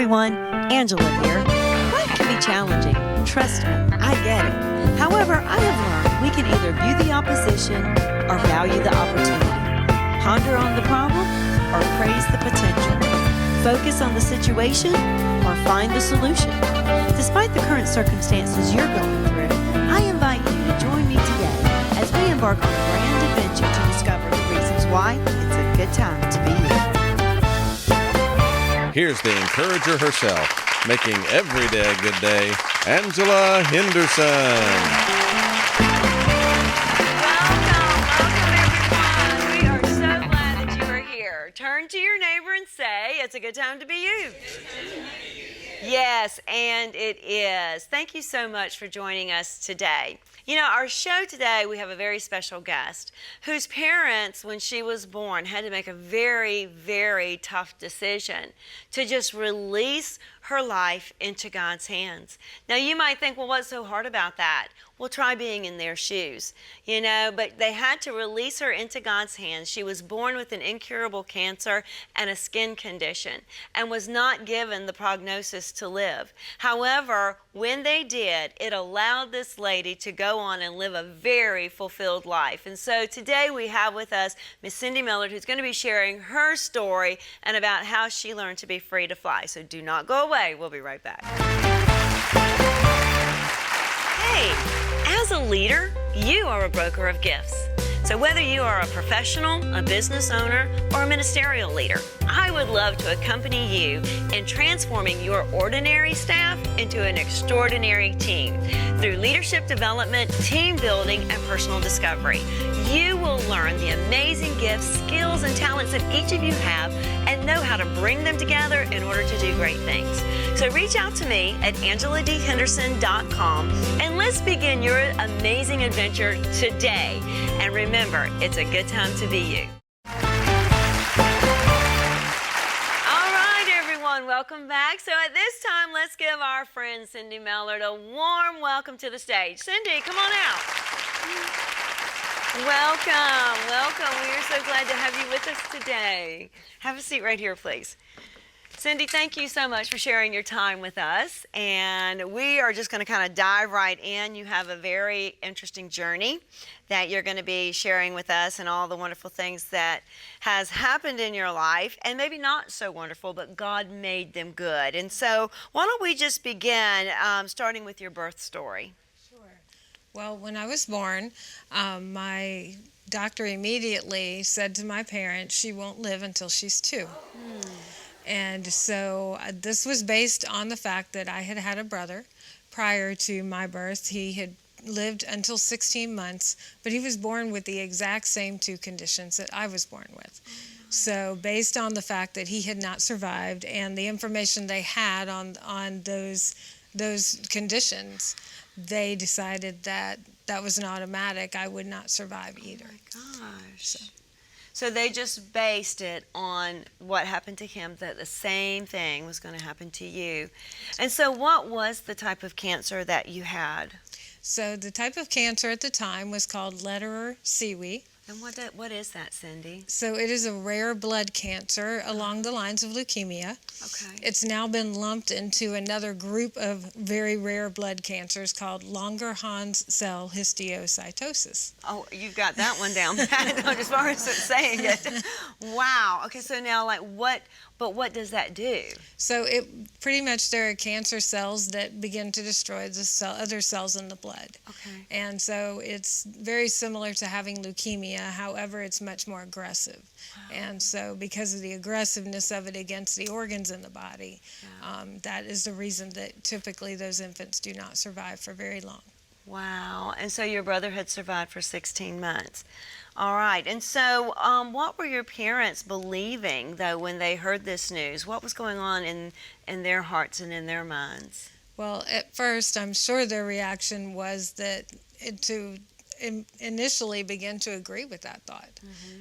everyone, Angela here. Life can be challenging. Trust me, I get it. However, I have learned we can either view the opposition or value the opportunity. Ponder on the problem or praise the potential. Focus on the situation or find the solution. Despite the current circumstances you're going through, I invite you to join me today as we embark on a grand adventure to discover the reasons why it's a good time to be you. Here's the encourager herself, making every day a good day, Angela Henderson. Welcome, everyone. We are so glad that you are here. Turn to your neighbor and say, it's a good time to be you. Yes, and it is. Thank you so much for joining us today. You know, our show today, we have a very special guest whose parents, when she was born, had to make a very, very tough decision to just release her life into God's hands. Now, you might think, well, what's so hard about that? Well, try being in their shoes, you know, but they had to release her into God's hands. She was born with an incurable cancer and a skin condition and was not given the prognosis to live. However, when they did, it allowed this lady to go on and live a very fulfilled life. And so today we have with us Miss Cindy Millard, who's going to be sharing her story and about how she learned to be free to fly. So do not go away. We'll be right back. Hey, as a leader, you are a broker of gifts. So whether you are a professional, a business owner, or a ministerial leader, I would love to accompany you in transforming your ordinary staff into an extraordinary team through leadership development, team building, and personal discovery. You will learn the amazing gifts, skills, and talents that each of you have and know how to bring them together in order to do great things. So reach out to me at angeladhenderson.com and let's begin your amazing adventure today. And remember, it's a good time to be you. All right, everyone, welcome back. So at this time, let's give our friend Cindy Millard a warm welcome to the stage. Cindy, come on out. Welcome, welcome. We are so glad to have you with us today. Have a seat right here, please. Cindy, thank you so much for sharing your time with us. And we are just going to kind of dive right in. You have a very interesting journey that you're going to be sharing with us and all the wonderful things that has happened in your life. And maybe not so wonderful, but God made them good. And so why don't we just begin starting with your birth story? Well, when I was born, my doctor immediately said to my parents, she won't live until she's 2. And so this was based on the fact that I had had a brother prior to my birth. He had lived until 16 months, but he was born with the exact same 2 conditions that I was born with. So based on the fact that he had not survived and the information they had on those conditions, they decided that that was an automatic. I would not survive either. Oh my gosh. So they just based it on what happened to him, that the same thing was going to happen to you. And so what was the type of cancer that you had? So the type of cancer at the time was called Lederer-Seewee. And what is that, Cindy? So it is a rare blood cancer along the lines of leukemia. Okay. It's now been lumped into another group of very rare blood cancers called Langerhans cell histiocytosis. Oh, you've got that one down pat as far as saying it. Wow. Okay, so now what does that do? So it pretty much, there are cancer cells that begin to destroy the other cells in the blood. Okay. And so it's very similar to having leukemia, however, it's much more aggressive. Wow. And so because of the aggressiveness of it against the organs in the body, that is the reason that typically those infants do not survive for very long. Wow. And so your brother had survived for 16 months. All right. And so what were your parents believing, though, when they heard this news? What was going on in their hearts and in their minds? Well, at first, I'm sure their reaction was that to initially begin to agree with that thought.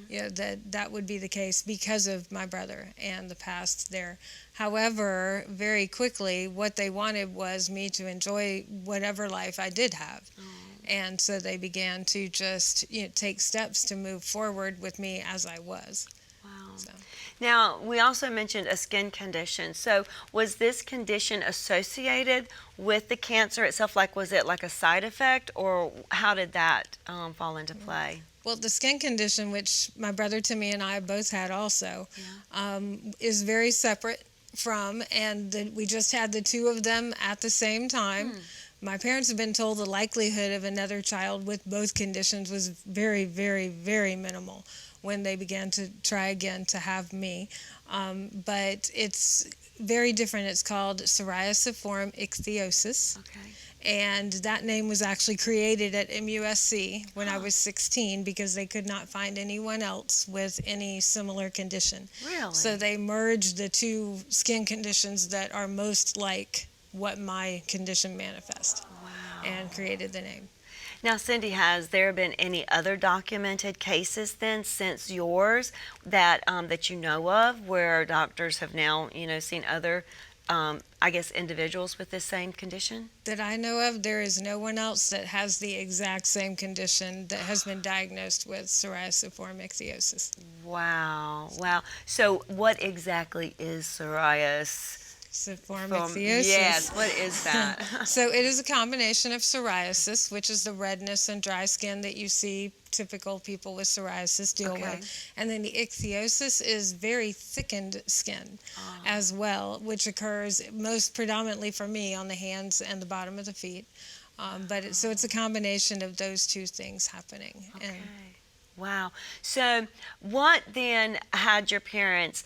You know, that would be the case because of my brother and the past there. However, very quickly, what they wanted was me to enjoy whatever life I did have. And so they began to just take steps to move forward with me as I was. Wow. So. Now, we also mentioned a skin condition. So, was this condition associated with the cancer itself? Like, was it like a side effect, or how did that fall into play? Well, the skin condition, which my brother Timmy and I both had also, is very separate from, and we just had the two of them at the same time. My parents have been told the likelihood of another child with both conditions was very, very, very minimal when they began to try again to have me. But it's very different. It's called psoriasiform ichthyosis. Okay. And that name was actually created at MUSC when I was 16 because they could not find anyone else with any similar condition. Really? So they merged the two skin conditions that are most like what my condition manifests and created the name. Now, Cindy, has there been any other documented cases then since yours that that you know of where doctors have now, seen other, I guess, individuals with this same condition? That I know of, there is no one else that has the exact same condition that has been diagnosed with psoriasiform ichthyosis. Wow. So what exactly is psoriasis? Ichthyosis. Yes, what is that? So it is a combination of psoriasis, which is the redness and dry skin that you see typical people with psoriasis deal with. And then the ichthyosis is very thickened skin as well, which occurs most predominantly for me on the hands and the bottom of the feet. So it's a combination of those two things happening. Okay. Wow. So what then had your parents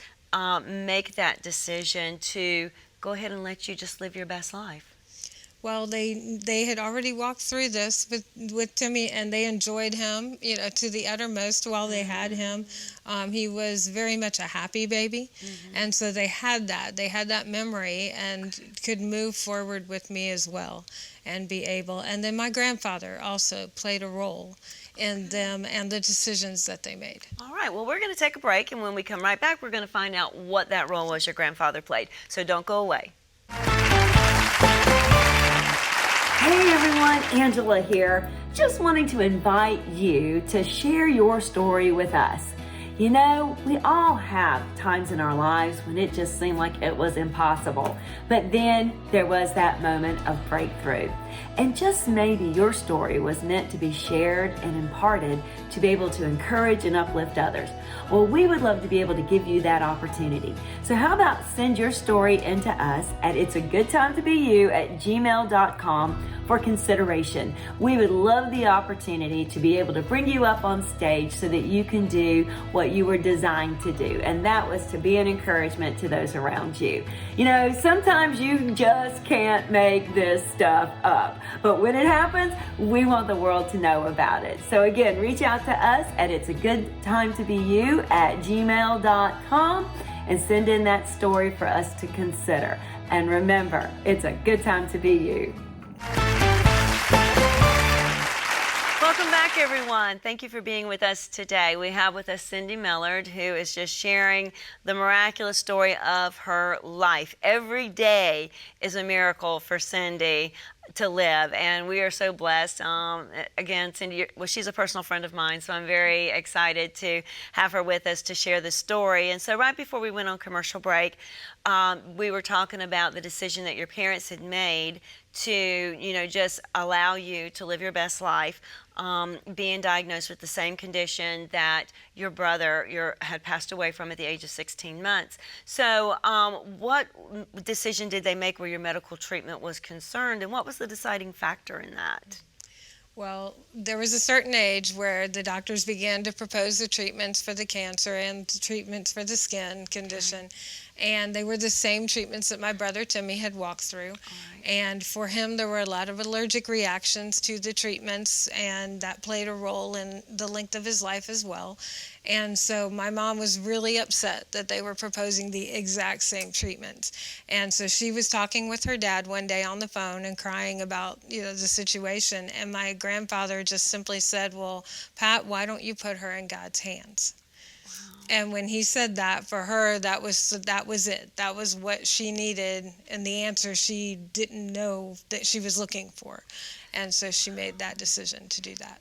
make that decision to go ahead and let you just live your best life? Well, they had already walked through this with Timmy, and they enjoyed him, to the uttermost while they had him. He was very much a happy baby, and so they had that memory and could move forward with me as well and be able. And then my grandfather also played a role in them and the decisions that they made. All right, well, we're going to take a break, and when we come right back, we're going to find out what that role was your grandfather played. So don't go away. Hey everyone, Angela here. Just wanting to invite you to share your story with us. We all have times in our lives when it just seemed like it was impossible. But then there was that moment of breakthrough. And just maybe your story was meant to be shared and imparted to be able to encourage and uplift others. Well, we would love to be able to give you that opportunity. So how about send your story into us at itsagoodtimetobeyou@gmail.com for consideration. We would love the opportunity to be able to bring you up on stage so that you can do what you were designed to do, and that was to be an encouragement to those around you. Sometimes you just can't make this stuff up, but when it happens, we want the world to know about it. So again, reach out to us at itsagoodtimetobeyou@gmail.com and send in that story for us to consider. And remember, it's a good time to be you. Welcome back, everyone. Thank you for being with us today. We have with us Cindy Millard, who is just sharing the miraculous story of her life. Every day is a miracle for Cindy to live, and we are so blessed. Again, Cindy, she's a personal friend of mine, so I'm very excited to have her with us to share this story. And so right before we went on commercial break, we were talking about the decision that your parents had made to, just allow you to live your best life, being diagnosed with the same condition that your brother had passed away from at the age of 16 months. So what decision did they make where your medical treatment was concerned, and what was the deciding factor in that? Well, there was a certain age where the doctors began to propose the treatments for the cancer and the treatments for the skin condition. And they were the same treatments that my brother Timmy had walked through. And for him, there were a lot of allergic reactions to the treatments, and that played a role in the length of his life as well. And so my mom was really upset that they were proposing the exact same treatments. And so she was talking with her dad one day on the phone and crying about, the situation. And my grandfather just simply said, "Well, Pat, why don't you put her in God's hands?" And when he said that, for her, that was it. That was what she needed, and the answer she didn't know that she was looking for. And so she made that decision to do that.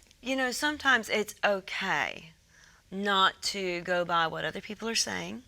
Sometimes it's okay not to go by what other people are saying.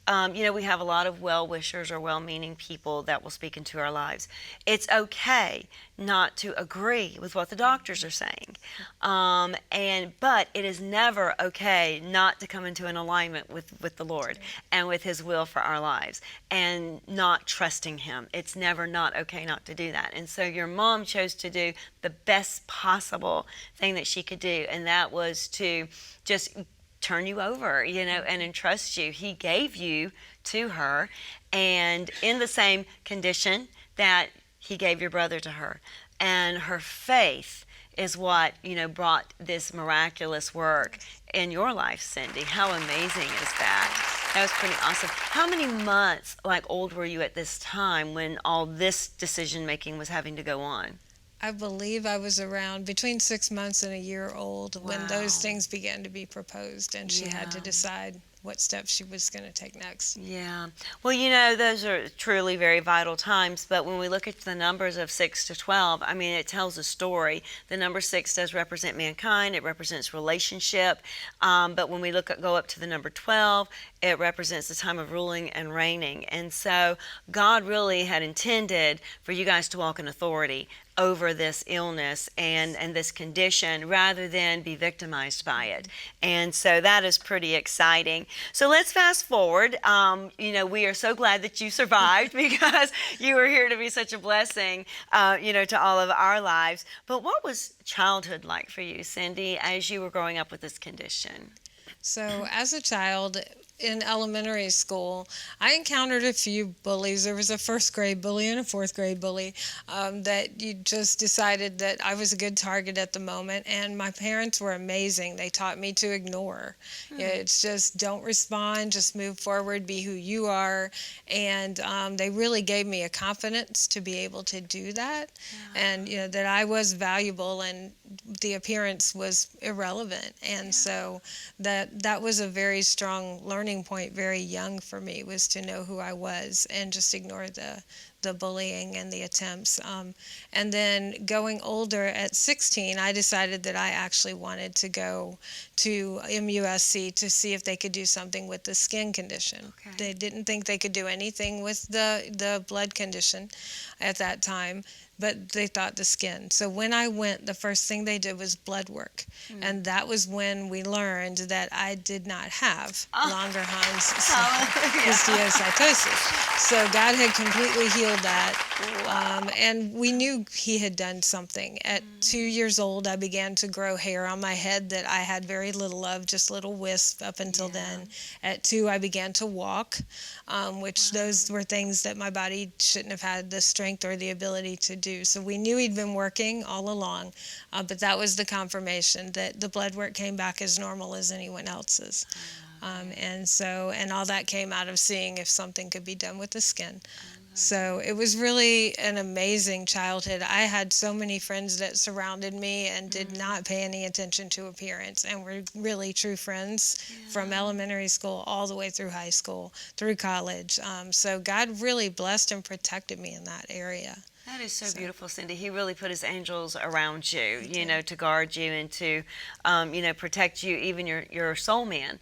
We have a lot of well-wishers or well-meaning people that will speak into our lives. It's okay not to agree with what the doctors are saying. But it is never okay not to come into an alignment with the Lord and with His will for our lives and not trusting Him. It's never not okay not to do that. And so your mom chose to do the best possible thing that she could do, and that was to just turn you over, and entrust you. He gave you to her, and in the same condition that He gave your brother to her. And her faith is what, brought this miraculous work in your life, Cindy. How amazing is that? That was pretty awesome. How many months, old were you at this time when all this decision making was having to go on? I believe I was around between 6 months and a year old when those things began to be proposed, and she had to decide what steps she was going to take next. Yeah. Well, those are truly very vital times, but when we look at the numbers of 6 to 12, it tells a story. The number 6 does represent mankind. It represents relationship. But when we go up to the number 12, it represents the time of ruling and reigning. And so God really had intended for you guys to walk in authority over this illness and this condition rather than be victimized by it. And so that is pretty exciting. So let's fast forward. We are so glad that you survived because you were here to be such a blessing, to all of our lives. But what was childhood like for you, Cindy, as you were growing up with this condition? So as a child, in elementary school, I encountered a few bullies. There was a first grade bully and a fourth grade bully that you just decided that I was a good target at the moment. And my parents were amazing. They taught me to ignore. It's just don't respond, just move forward, be who you are. And they really gave me a confidence to be able to do that. And that I was valuable and the appearance was irrelevant. And so that was a very strong learning point very young for me, was to know who I was and just ignore the bullying and the attempts. And then going older at 16, I decided that I actually wanted to go to MUSC to see if they could do something with the skin condition. Okay. They didn't think they could do anything with the blood condition at that time, but they thought the skin. So when I went, the first thing they did was blood work. And that was when we learned that I did not have Langerhans histiocytosis. So God had completely healed that. And we knew He had done something. At 2 years old, I began to grow hair on my head that I had very little of, just little wisps up until then. At 2, I began to walk, which those were things that my body shouldn't have had the strength or the ability to do. So we knew He'd been working all along, but that was the confirmation that the blood work came back as normal as anyone else's. And all that came out of seeing if something could be done with the skin. So it was really an amazing childhood. I had so many friends that surrounded me and did not pay any attention to appearance and were really true friends from elementary school all the way through high school, through college. So God really blessed and protected me in that area. That is so beautiful, Cindy. He really put His angels around you, to guard you and to, protect you, even your soul man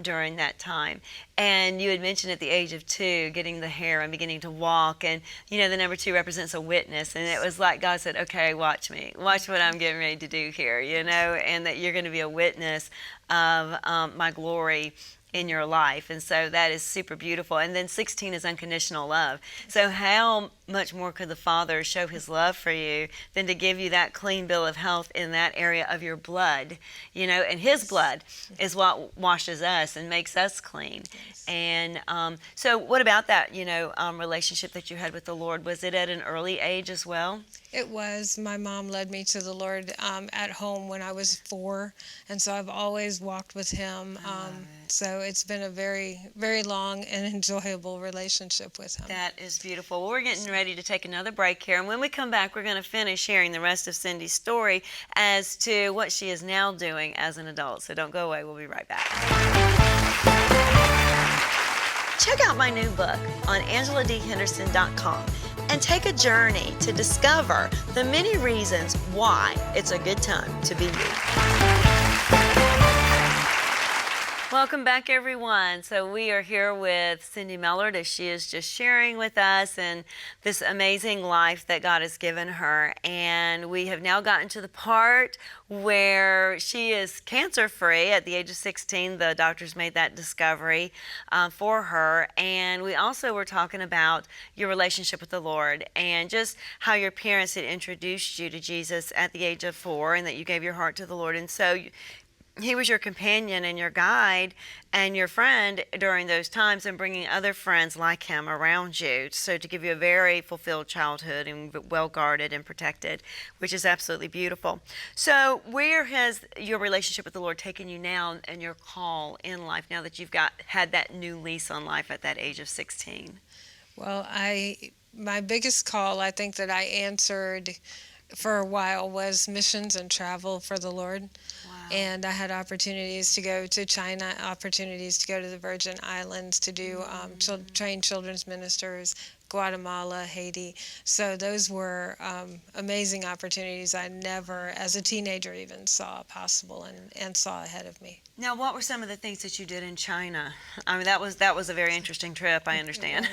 during that time. And you had mentioned at the age of 2, getting the hair and beginning to walk. And, the number 2 represents a witness. And it was like God said, okay, watch me. Watch what I'm getting ready to do here, and that you're going to be a witness of my glory in your life. And so that is super beautiful. And then 16 is unconditional love. So how much more could the Father show His love for you than to give you that clean bill of health in that area of your blood, and His blood is what washes us and makes us clean. And so what about that, relationship that you had with the Lord? Was it at an early age as well? It was. My mom led me to the Lord at home when I was 4, and so I've always walked with Him. So it's been a very, very long and enjoyable relationship with Him. That is beautiful. Well, we're getting ready to take another break here, and when we come back, we're going to finish hearing the rest of Cindy's story as to what she is now doing as an adult. So don't go away. We'll be right back. Check out my new book on AngelaDHenderson.com and take a journey to discover the many reasons why it's a good time to be you. Welcome back, everyone. So we are here with Cindy Mellard as she is just sharing with us and this amazing life that God has given her. And we have now gotten to the part where she is cancer-free at the age of 16. The doctors made that discovery for her. And we also were talking about your relationship with the Lord and just how your parents had introduced you to Jesus at the age of 4 and that you gave your heart to the Lord. And so He was your companion and your guide and your friend during those times and bringing other friends like him around you. So to give you a very fulfilled childhood and well guarded and protected, which is absolutely beautiful. So where has your relationship with the Lord taken you now and your call in life now that you've had that new lease on life at that age of 16? Well, my biggest call, I think, that I answered for a while was missions and travel for the Lord. And I had opportunities to go to China, opportunities to go to the Virgin Islands to do train children's ministers, Guatemala, Haiti. So those were amazing opportunities I never, as a teenager, even saw possible and saw ahead of me. Now, what were some of the things that you did in China? I mean, that was a very interesting trip, I understand.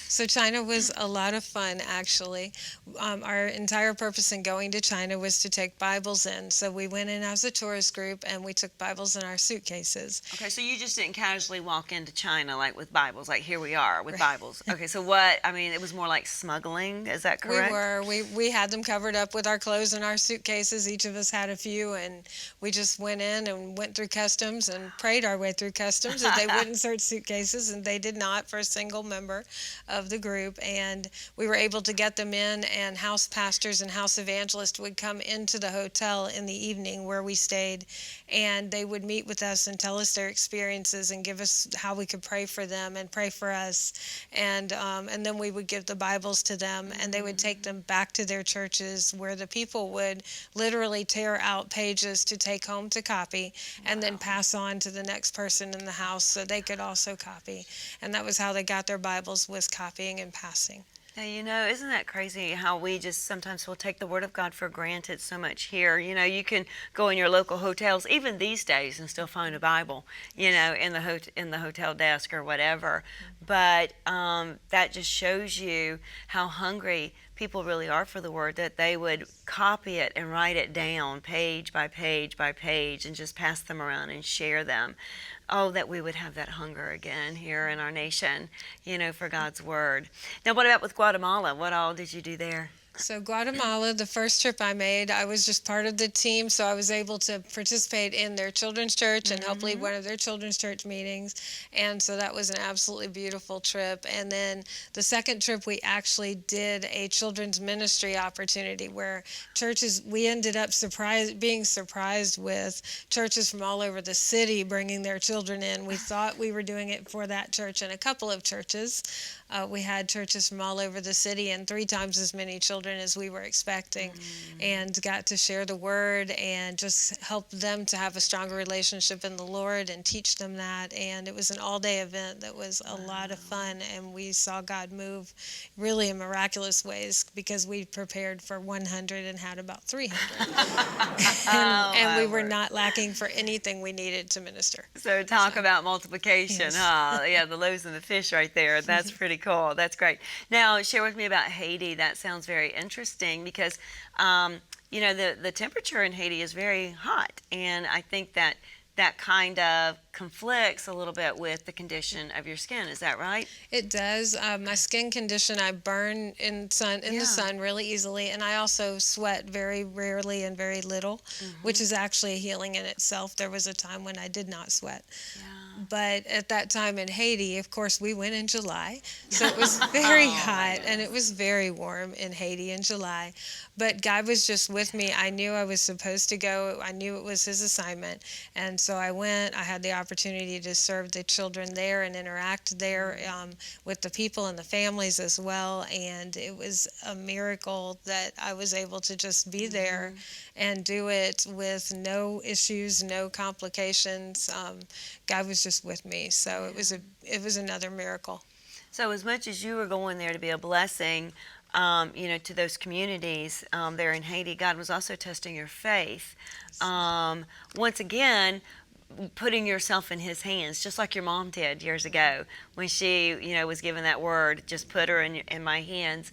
So China was a lot of fun, actually. Our entire purpose in going to China was to take Bibles in. So we went in as a tourist group, and we took Bibles in our suitcases. Okay, so you just didn't casually walk into China like with Bibles, like here we are with Bibles. Okay, so what, I mean, it was more like smuggling, is that correct? We had them covered up with our clothes in our suitcases. Each of us had a few, and we just went in and went through customs and prayed our way through customs that they wouldn't search suitcases, and they did not for a single member of the group. And we were able to get them in, and house pastors and house evangelists would come into the hotel in the evening where we stayed, and they would meet with us and tell us their experiences and give us how we could pray for them and pray for us. And then we would give the Bibles to them, and they would take them back to their churches where the people would literally tear out pages to take home to copy and then pass on to the next person in the house so they could also copy. And that was how they got their Bibles, was copying and passing. Now, you know, isn't that crazy how we just sometimes will take the Word of God for granted so much here? You know, you can go in your local hotels, even these days, and still find a Bible, you know, in the hotel desk or whatever. But that just shows you how hungry people really are for the Word, that they would copy it and write it down page by page by page and just pass them around and share them. Oh, that we would have that hunger again here in our nation, you know, for God's Word. Now, what about with Guatemala? What all did you do there? So Guatemala, the first trip I made, I was just part of the team, so I was able to participate in their children's church and help lead one of their children's church meetings. And so that was an absolutely beautiful trip. And then the second trip, we actually did a children's ministry opportunity where churches, we ended up being surprised with churches from all over the city bringing their children in. We thought we were doing it for that church and a couple of churches. We had churches from all over the city and 3 times as many children as we were expecting, and got to share the Word and just help them to have a stronger relationship in the Lord and teach them that. And it was an all-day event that was a lot of fun, and we saw God move really in miraculous ways because we prepared for 100 and had about 300. and we were not lacking for anything we needed to minister. So talk about multiplication, Yes. huh? Yeah, the loaves and the fish right there. That's pretty cool. That's great. Now, share with me about Haiti. That sounds very interesting because, you know, the temperature in Haiti is very hot. And I think that kind of conflicts a little bit with the condition of your skin. Is that right? It does. My skin condition, I burn in the sun really easily, and I also sweat very rarely and very little, which is actually a healing in itself. There was a time when I did not sweat. Yeah. But at that time in Haiti, of course, we went in July, so it was very hot, and it was very warm in Haiti in July. But God was just with me. I knew I was supposed to go. I knew it was His assignment, and so I went. I had the opportunity to serve the children there and interact there with the people and the families as well, and it was a miracle that I was able to just be there and do it with no issues, no complications. God was just with me, so it was another miracle. So as much as you were going there to be a blessing, you know, to those communities there in Haiti, God was also testing your faith. Once again, putting yourself in his hands, just like your mom did years ago when she, was given that word, just put her in my hands.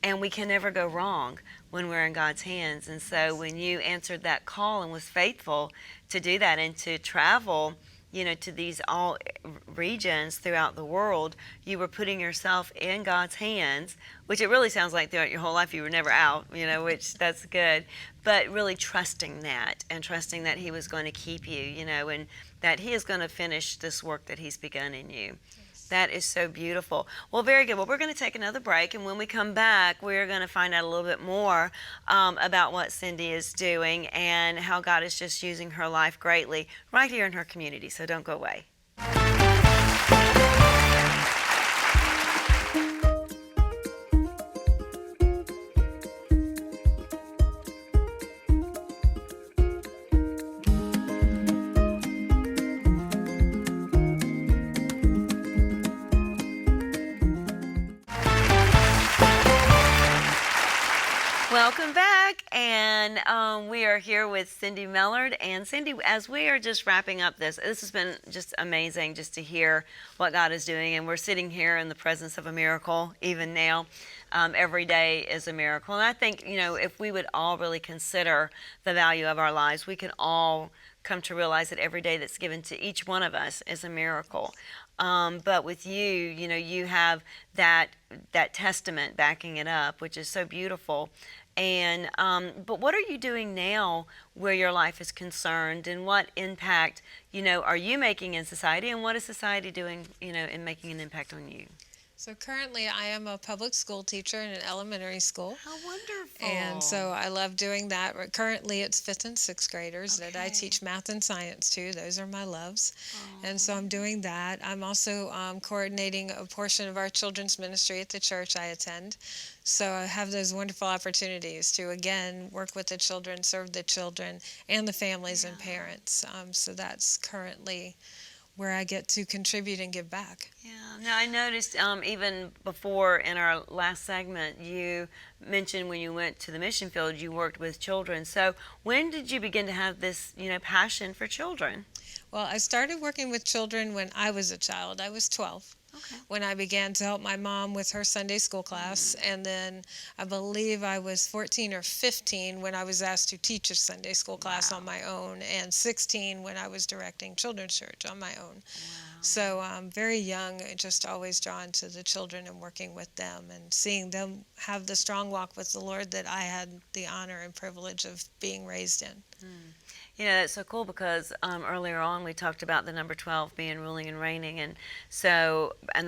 And we can never go wrong when we're in God's hands. And so when you answered that call and was faithful to do that and to travel, to these all regions throughout the world, you were putting yourself in God's hands, which it really sounds like throughout your whole life you were never out, which that's good. But really trusting that and trusting that he was going to keep you, and that he is going to finish this work that he's begun in you. That is so beautiful. Well, very good. Well, we're going to take another break, and when we come back, we're going to find out a little bit more about what Cindy is doing and how God is just using her life greatly right here in her community. So don't go away. Welcome back, and we are here with Cindy Mellard. And Cindy, as we are just wrapping up this has been just amazing just to hear what God is doing, and we're sitting here in the presence of a miracle even now. Every day is a miracle, and I think, if we would all really consider the value of our lives, we can all come to realize that every day that's given to each one of us is a miracle. But with you, you have that testament backing it up, which is so beautiful. And but what are you doing now where your life is concerned, and what impact, are you making in society, and what is society doing, in making an impact on you? So currently I am a public school teacher in an elementary school. How wonderful. And so I love doing that. Currently it's 5th and 6th graders that I teach math and science to. Those are my loves. And so I'm doing that. I'm also coordinating a portion of our children's ministry at the church I attend. So I have those wonderful opportunities to, again, work with the children, serve the children and the families and parents. So that's currently where I get to contribute and give back. Yeah. Now, I noticed even before in our last segment, you mentioned when you went to the mission field, you worked with children. So when did you begin to have this, passion for children? Well, I started working with children when I was a child. I was 12. When I began to help my mom with her Sunday school class. And then I believe I was 14 or 15 when I was asked to teach a Sunday school class on my own, and 16 when I was directing children's church on my own. So very young, just always drawn to the children and working with them and seeing them have the strong walk with the Lord that I had the honor and privilege of being raised in. That's so cool because earlier on we talked about the number 12 being ruling and reigning, and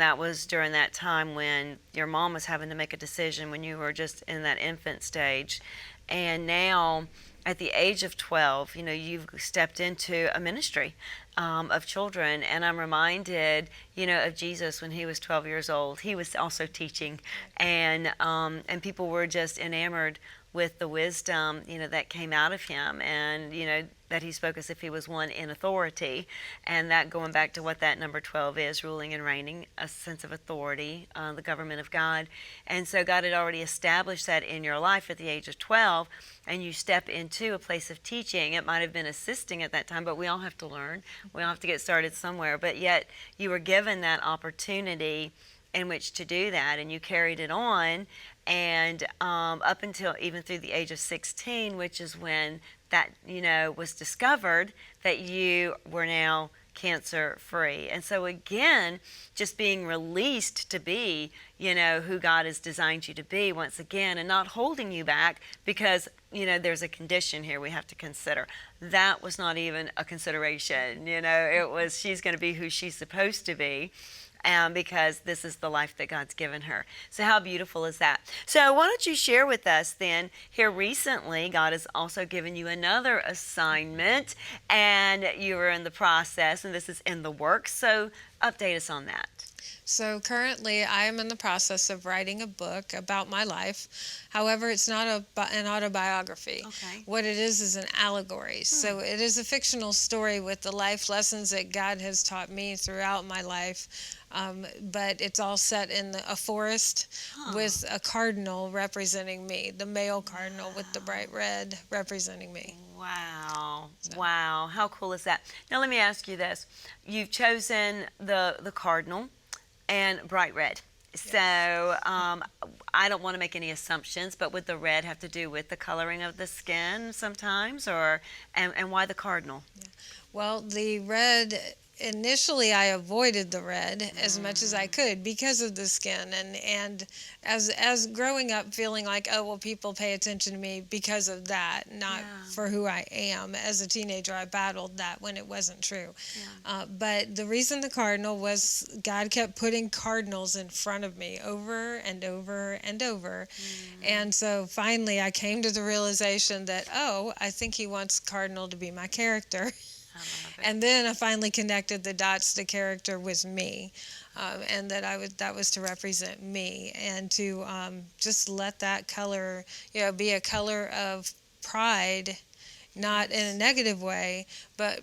that was during that time when your mom was having to make a decision when you were just in that infant stage. And now at the age of 12, you've stepped into a ministry of children, and I'm reminded, of Jesus when he was 12 years old. He was also teaching, and people were just enamored with the wisdom, that came out of him, and, that he spoke as if he was one in authority, and that going back to what that number 12 is, ruling and reigning, a sense of authority, the government of God. And so God had already established that in your life at the age of 12, and you step into a place of teaching. It might have been assisting at that time, but we all have to learn. We all have to get started somewhere, but yet you were given that opportunity in which to do that, and you carried it on, and up until even through the age of 16, which is when that was discovered that you were now cancer free. And so again, just being released to be who God has designed you to be once again, and not holding you back because there's a condition here we have to consider. That was not even a consideration. It was, she's going to be who she's supposed to be. Because this is the life that God's given her. So how beautiful is that? So why don't you share with us then, here recently, God has also given you another assignment, and you were in the process, and this is in the works. So update us on that. So currently, I am in the process of writing a book about my life. However, it's not an autobiography. Okay. What it is an allegory. So it is a fictional story with the life lessons that God has taught me throughout my life. But it's all set in a forest with a cardinal representing me, the male cardinal with the bright red representing me. Wow. Wow. How cool is that? Now, let me ask you this. You've chosen the cardinal and bright red. So I don't want to make any assumptions, but would the red have to do with the coloring of the skin sometimes, and why the cardinal? Well, the red, initially I avoided the red as much as I could because of the skin, and as growing up feeling like, oh, well, people pay attention to me because of that, not for who I am. As a teenager, I battled that when it wasn't true. But the reason the cardinal was God kept putting cardinals in front of me over and over and over. And so finally I came to the realization that, oh, I think he wants cardinal to be my character. And then I finally connected the dots. The character was me, and that was to represent me, and to just let that color, be a color of pride, not in a negative way, but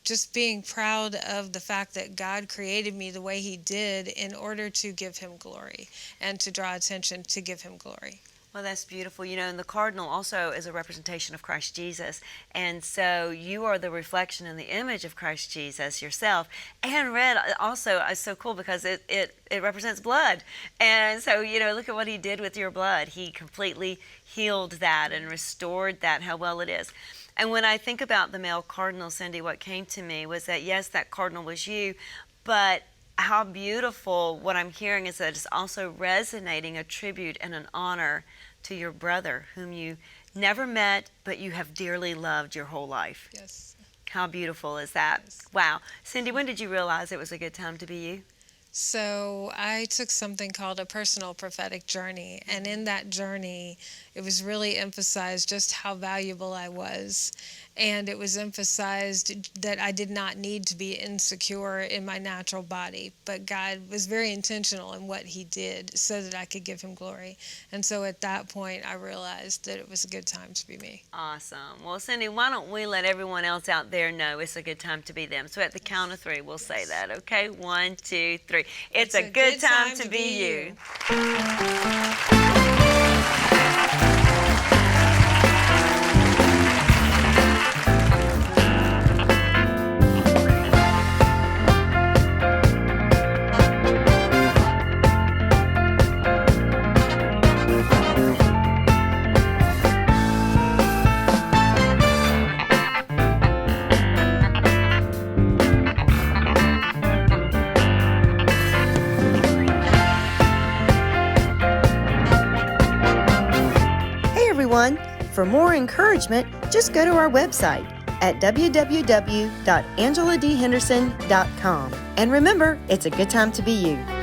just being proud of the fact that God created me the way He did in order to give Him glory and to draw attention to give Him glory. Well, that's beautiful. And the cardinal also is a representation of Christ Jesus. And so you are the reflection and the image of Christ Jesus yourself. And red also is so cool because it represents blood. And so, look at what he did with your blood. He completely healed that and restored that, how well it is. And when I think about the male cardinal, Cindy, what came to me was that, yes, that cardinal was you, but how beautiful what I'm hearing is that it's also resonating a tribute and an honor to your brother, whom you never met, but you have dearly loved your whole life. Yes. How beautiful is that? Yes. Wow. Cindy, when did you realize it was a good time to be you? So I took something called a personal prophetic journey, and in that journey, it was really emphasized just how valuable I was, and it was emphasized that I did not need to be insecure in my natural body, but God was very intentional in what He did so that I could give Him glory. And so at that point, I realized that it was a good time to be me. Awesome. Well, Cindy, why don't we let everyone else out there know it's a good time to be them? So at the count of three, we'll say that, okay? 1, 2, 3. It's a good time to be you. For more encouragement, just go to our website at www.angeladhenderson.com. And remember, it's a good time to be you.